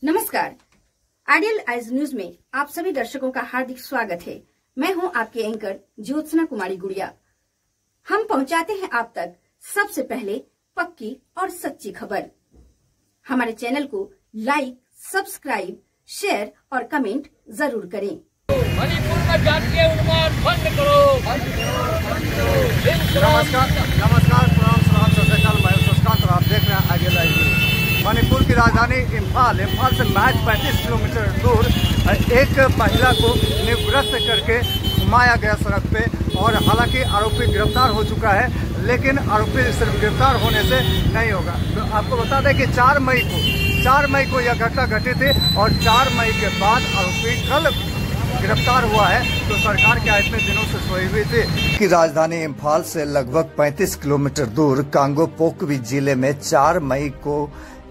नमस्कार, ideal eyes news में आप सभी दर्शकों का हार्दिक स्वागत है। मैं हूं आपके एंकर ज्योत्सना कुमारी गुड़िया। हम पहुंचाते हैं आप तक सबसे पहले पक्की और सच्ची खबर। हमारे चैनल को लाइक, सब्सक्राइब, शेयर और कमेंट जरूर करें। मणिपुर में जातीय उन्माद बंद करो। नमस्कार, प्रणाम, सलाम, सत श्री अकाल। मैं सुष्कांत और आप देख रहे हैं आइडियल आइज न्यूज। मणिपुर की राजधानी इम्फाल से महज 35 किलोमीटर दूर एक महिला को निवृत्त करके घुमाया गया सड़क पे। और हालांकि आरोपी गिरफ्तार हो चुका है, लेकिन आरोपी सिर्फ गिरफ्तार होने से नहीं होगा। तो आपको बता दें कि 4 मई को यह घटना घटी थी और 4 मई के बाद आरोपी कल गिरफ्तार हुआ है। तो सरकार क्या इतने दिनों से सोई हुई थी कि राजधानी इम्फाल से लगभग 35 किलोमीटर दूर कांगो पोकवी जिले में 4 मई को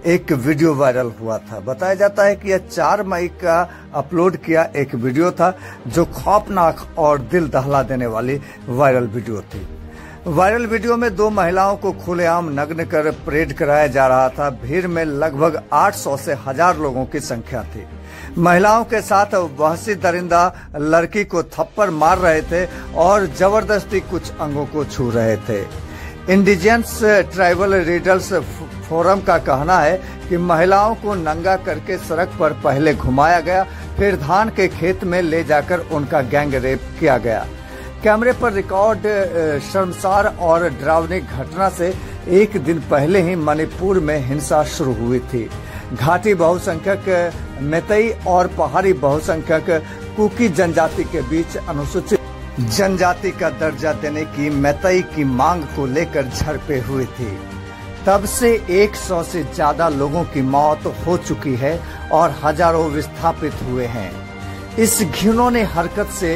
एक वीडियो वायरल हुआ था। बताया जाता है कि यह 4 मई का अपलोड किया एक वीडियो था, जो खौफनाक और दिल दहला देने वाली वायरल वीडियो थी। वायरल वीडियो में 2 महिलाओं को खुलेआम नग्न कर परेड कराया जा रहा था। भीड़ में लगभग 800 से 1000 लोगों की संख्या थी। महिलाओं के साथ वहशी दरिंदा लड़की को थप्पड़ मार रहे थे और जबरदस्ती कुछ अंगों को छू रहे थे। इंडिजिनस ट्राइबल रीडर्स फोरम का कहना है कि महिलाओं को नंगा करके सड़क पर पहले घुमाया गया, फिर धान के खेत में ले जाकर उनका गैंग रेप किया गया। कैमरे पर रिकॉर्ड शर्मसार और डरावनी घटना से एक दिन पहले ही मणिपुर में हिंसा शुरू हुई थी। घाटी बहुसंख्यक मैतेई और पहाड़ी बहुसंख्यक कुकी जनजाति के बीच अनुसूचित जनजाति का दर्जा देने की मैतेई की मांग को लेकर झड़पें हुई थी। तब से 100 से ज्यादा लोगों की मौत हो चुकी है और हजारों विस्थापित हुए हैं। इस घिनौनी हरकत से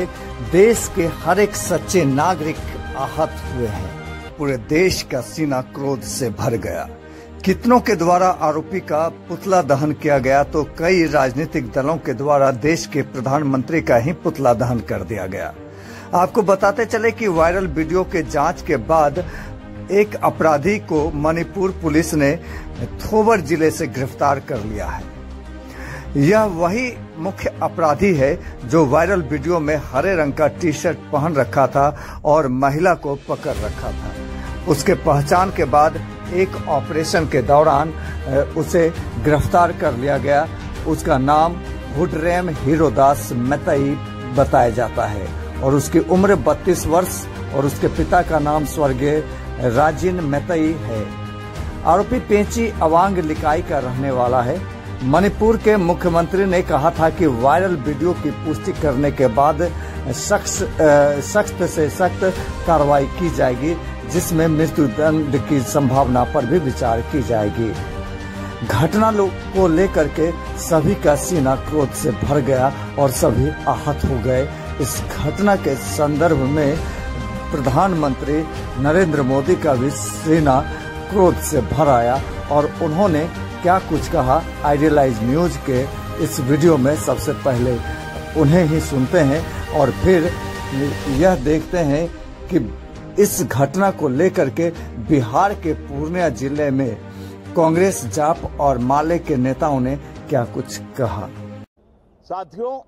देश के हर एक सच्चे नागरिक आहत हुए हैं। पूरे देश का सीना क्रोध से भर गया। कितनों के द्वारा आरोपी का पुतला दहन किया गया, तो कई राजनीतिक दलों के द्वारा देश के प्रधानमंत्री का ही पुतला दहन कर दिया गया। आपको बताते चले कि वायरल वीडियो के जांच के बाद एक अपराधी को मणिपुर पुलिस ने थोबर जिले से गिरफ्तार कर लिया है। यह वही मुख्य अपराधी है जो वायरल वीडियो में हरे रंग का टी-शर्ट पहन रखा था और महिला को पकड़ रखा था। उसके पहचान के बाद एक ऑपरेशन के दौरान उसे गिरफ्तार कर लिया गया। उसका नाम हुडरेम हीरोदास मैतेई बताया जाता है और उसकी उम्र 32 वर्ष और उसके पिता का नाम स्वर्गीय राजिन मैतेई है। आरोपी पेंची अवांग लिकाई का रहने वाला है। मणिपुर के मुख्यमंत्री ने कहा था कि वायरल वीडियो की पुष्टि करने के बाद सख्त से सख्त कार्रवाई की जाएगी, जिसमें मृत्युदंड की संभावना पर भी विचार की जाएगी। घटना को लेकर के सभी का सीना क्रोध से भर गया और सभी आहत हो गए। इस घटना के संदर्भ में प्रधानमंत्री नरेंद्र मोदी का भी सीना क्रोध से भर आया और उन्होंने क्या कुछ कहा, आइडियल आइज न्यूज के इस वीडियो में सबसे पहले उन्हें ही सुनते हैं और फिर यह देखते हैं कि इस घटना को लेकर के बिहार के पूर्णिया जिले में कांग्रेस, जाप और माले के नेताओं ने क्या कुछ कहा। साथियों,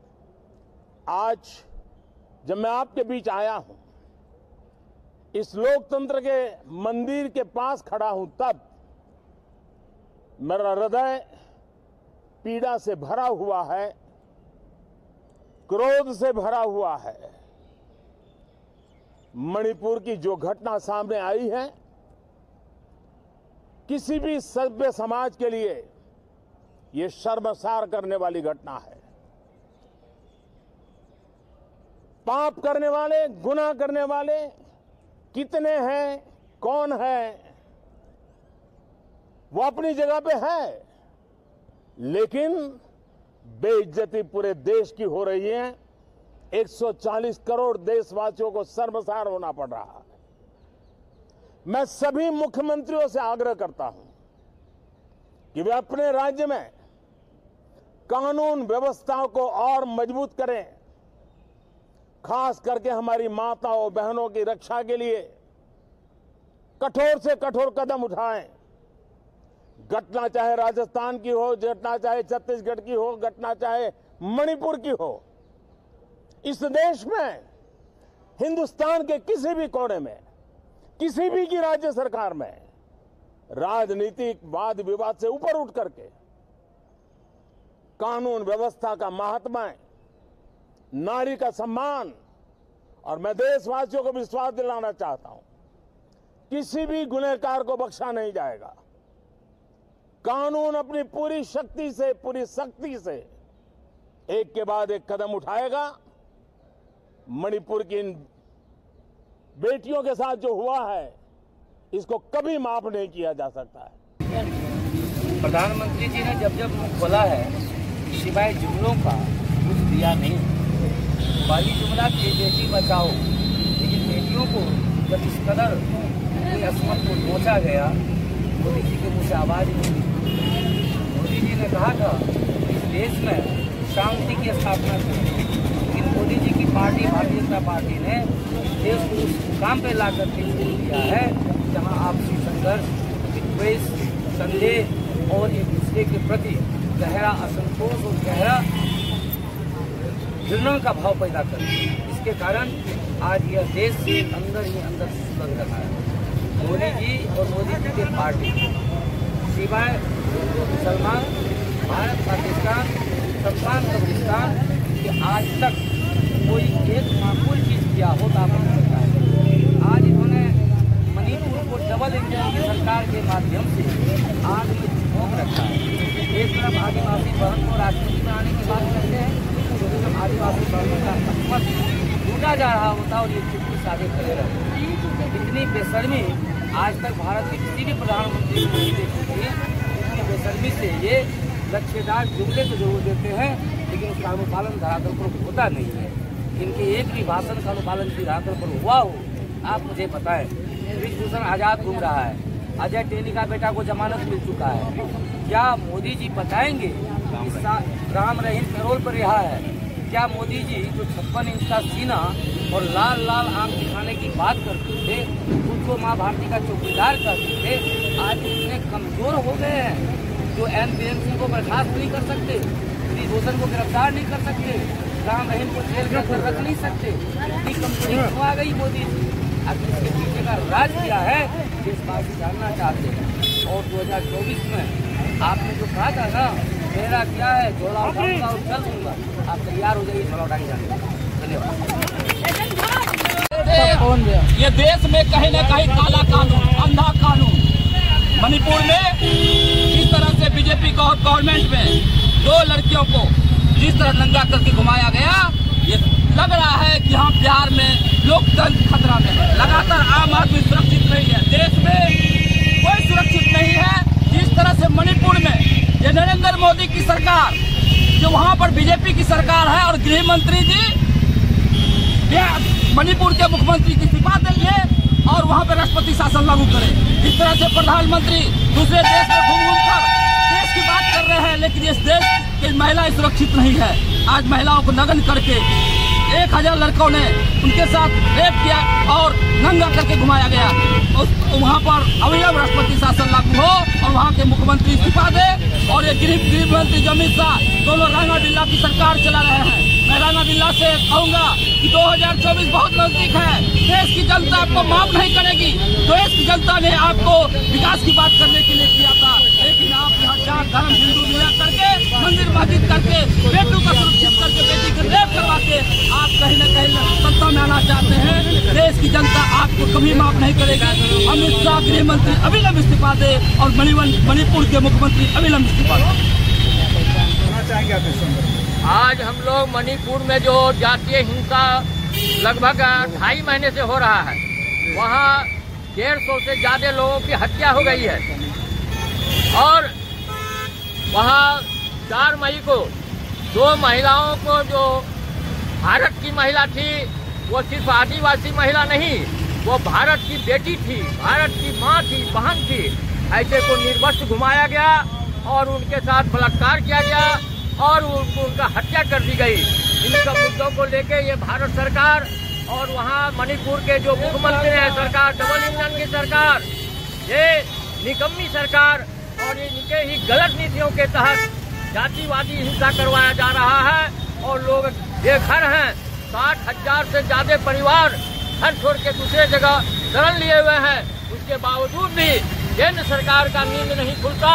आज जब मैं आपके बीच आया हूं, इस लोकतंत्र के मंदिर के पास खड़ा हूं, तब मेरा हृदय पीड़ा से भरा हुआ है, क्रोध से भरा हुआ है। मणिपुर की जो घटना सामने आई है, किसी भी सभ्य समाज के लिए ये शर्मसार करने वाली घटना है। पाप करने वाले, गुनाह करने वाले कितने हैं, कौन है, वो अपनी जगह पे है, लेकिन बेइज्जती पूरे देश की हो रही है। 140 करोड़ देशवासियों को शर्मसार होना पड़ रहा है। मैं सभी मुख्यमंत्रियों से आग्रह करता हूं कि वे अपने राज्य में कानून व्यवस्था को और मजबूत करें, खास करके हमारी माताओं बहनों की रक्षा के लिए कठोर से कठोर कदम उठाएं। घटना चाहे राजस्थान की हो, घटना चाहे छत्तीसगढ़ की हो, घटना चाहे मणिपुर की हो, इस देश में हिंदुस्तान के किसी भी कोने में, किसी भी की राज्य सरकार में राजनीतिक वाद विवाद से ऊपर उठ करके कानून व्यवस्था का महात्मा, नारी का सम्मान, और मैं देशवासियों को विश्वास दिलाना चाहता हूं, किसी भी गुनहगार को बख्शा नहीं जाएगा। कानून अपनी पूरी शक्ति से, पूरी सख्ती से एक के बाद एक कदम उठाएगा। मणिपुर की इन बेटियों के साथ जो हुआ है, इसको कभी माफ नहीं किया जा सकता है। प्रधानमंत्री जी ने जब जब मुंह खोला है, सिवाय जुमलों का कुछ दिया नहीं। बाकी जुमला कि बेटी बचाओ, लेकिन बेटियों को जब इस कदर कोई असमत को पहुंचा गया, मोदी जी के मुंह से आवाज नहीं। मोदी जी ने कहा था इस देश में शांति की स्थापना की, लेकिन मोदी जी की पार्टी भारतीय जनता पार्टी ने देश को उस मुकाम पर ला करके छोड़ दिया है जहां आपसी संघर्ष, विद्वेष, संदेह और एक दूसरे के प्रति गहरा असंतोष और गहरा घृणा का भाव पैदा कर दिया। इसके कारण आज यह देश से अंदर ही अंदर सुलग रहा है। मोदी जी और मोदी जी की पार्टी सिवाय मुसलमान, भारत पाकिस्तान, अफगानिस्तान, कब्रिस्तान कि आज तक कोई एक माकूल चीज किया हो तो आपको लगता है। आज इन्होंने मणिपुर को डबल इंजन की सरकार के माध्यम से आग में झोंक रखा है। एक तरफ आदिवासी बहन को राजनीति में आने की बात करते हैं, दूसरी तरफ आदिवासी बहनों का असमत टूटा जा रहा होता और ये चुप्पी साधे खड़े रहते। इतनी बेशर्मी आज तक भारत के किसी भी प्रधानमंत्री को नहीं देखी थी। इतनी बेशर्मी से ये लक्ष्यदार जुमले तो जरूर देते हैं, लेकिन उसका अनुपालन धरातल पर होता नहीं है। इनके एक भी भाषण का अनुपालन की धरातल पर हुआ हो, आप मुझे बताएं। ब्रिजभूषण आजाद घूम रहा है, अजय टेनी का बेटा को जमानत मिल चुका है। क्या मोदी जी बताएंगे राम रहीम पैरोल पर रिहा है? क्या मोदी जी जो 56 इंच का सीना और लाल लाल आंख दिखाने की बात करते थे, उनको माँ भारती का चौकीदार करते थे, आज इतने कमजोर हो गए हैं जो एनपीएमसी को बर्खास्त नहीं कर सकते, ब्रिजभूषण को गिरफ्तार नहीं कर सकते, राम रहीम को जेल के अंदर रख नहीं सकते। इतनी कमजोरी क्यों आ गई मोदी जी? आखिर इसके पीछे का राज क्या है, देशवासी जानना चाहते हैं। और 2024 में आपने जो कहा था ना, मेरा क्या है, झोला उठाऊंगा और चल दूंगा, आप तैयार हो जाइए झोला उठा के जाने। धन्यवाद। ये देश में कहीं न कहीं काला कानून, अंधा कानून। मणिपुर में जिस तरह से बीजेपी गवर्नमेंट में 2 लड़कियों को जिस तरह नंगा करके घुमाया गया, ये लग रहा है कि यहाँ बिहार में लोकतंत्र खतरा में है। लगातार आम आदमी सुरक्षित नहीं है, देश में कोई सुरक्षित नहीं है। जिस तरह से मणिपुर में ये नरेंद्र मोदी की सरकार, जो वहाँ पर बीजेपी की सरकार है, और गृह मंत्री जी मणिपुर के मुख्यमंत्री की इस्तीफा देंगे और वहाँ पर राष्ट्रपति शासन लागू करें। इस तरह से प्रधानमंत्री दूसरे देश में घूम घूम कर देश की बात कर रहे हैं, लेकिन इस देश की महिलाएं सुरक्षित नहीं है। आज महिलाओं को नग्न करके 1000 लड़कों ने उनके साथ रेप किया और नंगा करके घुमाया गया। वहाँ पर अविलंब राष्ट्रपति शासन लागू हो और वहाँ के मुख्यमंत्री इस्तीफा दे, और ये गृह मंत्री अमित शाह दोनों राणा बिल्ला की सरकार चला रहे हैं। मैं राणा बिल्ला से कहूँगा कि 2024 बहुत नजदीक है, देश की जनता आपको माफ नहीं करेगी। देश की जनता ने आपको विकास की बात करने के लिए किया था, लेकिन आप यहाँ 4 धर्म हिंदू मिला करके, मंदिर मस्जिद करके, बेटों का सुरक्षित करके, बेटी को रेप करवा के आप कहीं न कहीं सत्ता में आना चाहते हैं। देश की जनता आपको कभी माफ नहीं करेगी। अमित शाह गृह मंत्री अविलंब इस्तीफा दे और मणिपुर के मुख्यमंत्री अविलंब इस्तीफा दे। आज हम लोग मणिपुर में जो जातीय हिंसा लगभग 2.5 महीने से हो रहा है, वहाँ 150 से ज्यादा लोगों की हत्या हो गई है। और वहाँ 4 मई को 2 महिलाओं को, जो भारत की महिला थी, वो सिर्फ आदिवासी महिला नहीं, वो भारत की बेटी थी, भारत की माँ थी, बहन थी, ऐसे को निर्वस्त्र घुमाया गया और उनके साथ बलात्कार किया गया और उनका हत्या कर दी गई। इन सब मुद्दों को लेके ये भारत सरकार और वहाँ मणिपुर के जो मुख्यमंत्री है सरकार, डबल इंजन की सरकार, ये निकम्मी सरकार और इनके ही गलत नीतियों के तहत जातिवादी हिंसा करवाया जा रहा है। और लोग बेघर हैं, 60,000 से ज्यादा परिवार घर छोड़ के दूसरे जगह शरण लिए हुए हैं। उसके बावजूद भी केंद्र सरकार का नींद नहीं खुलता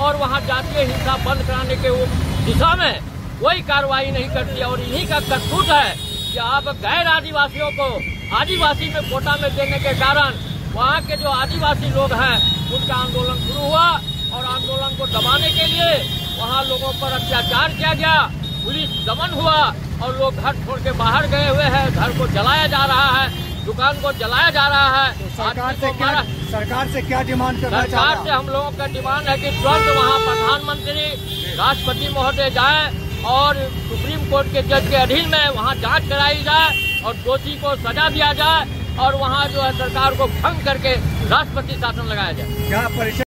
और वहाँ जातीय हिंसा बंद कराने के दिशा में कोई कार्रवाई नहीं करती। और इन्हीं का करतूत है कि आप गैर आदिवासियों को आदिवासी में कोटा में देने के कारण वहाँ के जो आदिवासी लोग हैं उनका आंदोलन शुरू हुआ और आंदोलन को दबाने के लिए वहाँ लोगों पर अत्याचार किया गया, पुलिस दमन हुआ और लोग घर छोड़ के बाहर गए हुए हैं। घर को जलाया जा रहा है, दुकान को जलाया जा रहा है। तो सरकार से क्या डिमांड करना चाहते हैं? सरकार से हम लोगों का डिमांड है कि तुरंत वहाँ प्रधानमंत्री, राष्ट्रपति महोदय जाए और सुप्रीम कोर्ट के जज के अधीन में वहाँ जांच कराई जाए और दोषी को सजा दिया जाए और वहाँ जो है सरकार को भंग करके राष्ट्रपति शासन लगाया जाए। क्या परिषद